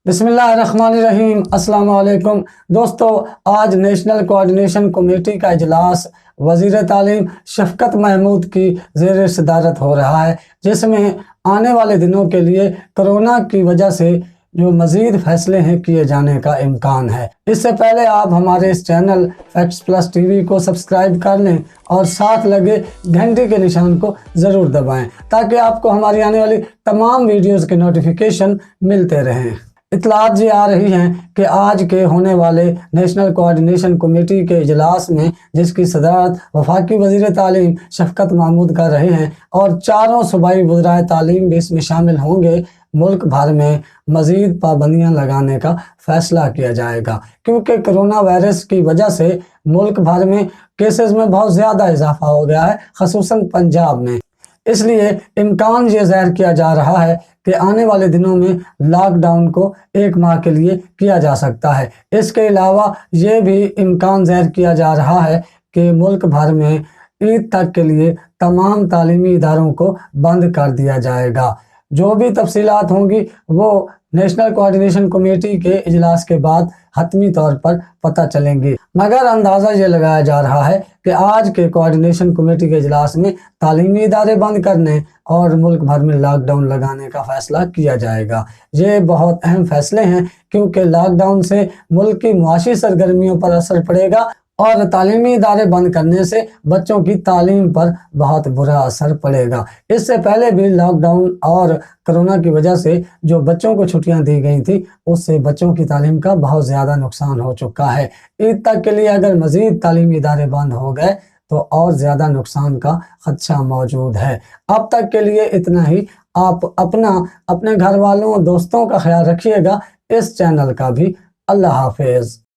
बिस्मिल्लाहिर्रहमानिर्रहीम। अस्सलाम वालेकुम दोस्तों, आज नेशनल कोऑर्डिनेशन कमेटी का इजलास वज़ीर तालीम शफ़क़त महमूद की ज़ेर सदारत हो रहा है, जिसमें आने वाले दिनों के लिए कोरोना की वजह से जो मज़ीद फ़ैसले हैं किए जाने का इम्कान है। इससे पहले आप हमारे इस चैनल फैक्ट्स प्लस टीवी को सब्सक्राइब कर लें और साथ लगे घंटी के निशान को ज़रूर दबाएं, ताकि आपको हमारी आने वाली तमाम वीडियोज़ के नोटिफिकेशन मिलते रहें। इतलात जी आ रही हैं कि आज के होने वाले नेशनल कोऑर्डिनेशन कमेटी के इजलास में, जिसकी सदारत वफाकी वज़ीर तालीम शफ़क़त महमूद कर रहे हैं और चारों सूबाई वज़राए तालीम भी इसमें शामिल होंगे, मुल्क भर में मज़ीद पाबंदियाँ लगाने का फ़ैसला किया जाएगा, क्योंकि कोरोना वायरस की वजह से मुल्क भर में केसेस में बहुत ज़्यादा इजाफा हो गया है, ख़ुसूसन पंजाब में। इसलिए इम्कान ये ज़ाहिर किया जा रहा है कि आने वाले दिनों में लॉकडाउन को 1 माह के लिए किया जा सकता है। इसके अलावा ये भी इम्कान ज़ाहिर किया जा रहा है कि मुल्क भर में ईद तक के लिए तमाम तालीमी इदारों को बंद कर दिया जाएगा। जो भी तफसीलात होंगी वो नेशनल कोऑर्डिनेशन कमेटी के इजलास के बाद हतमी तौर पर पता चलेंगी, मगर अंदाज़ा ये लगाया जा रहा है कि आज के कोऑर्डिनेशन कमेटी के इजलास में तालीमी इदारे बंद करने और मुल्क भर में लॉकडाउन लगाने का फ़ैसला किया जाएगा। ये बहुत अहम फ़ैसले हैं, क्योंकि लॉकडाउन से मुल्क की मुआशी सरगर्मियों पर असर पड़ेगा और तालीमी इदारे बंद करने से बच्चों की तालीम पर बहुत बुरा असर पड़ेगा। इससे पहले भी लॉकडाउन और कोरोना की वजह से जो बच्चों को छुट्टियां दी गई थी, उससे बच्चों की तालीम का बहुत ज़्यादा नुकसान हो चुका है। ईद तक के लिए अगर मज़ीद तालीमी इदारे बंद हो गए तो और ज़्यादा नुकसान का ख़दशा मौजूद है। अब तक के लिए इतना ही। आप अपने घर वालों और दोस्तों का ख्याल रखिएगा, इस चैनल का भी। अल्लाह हाफिज़।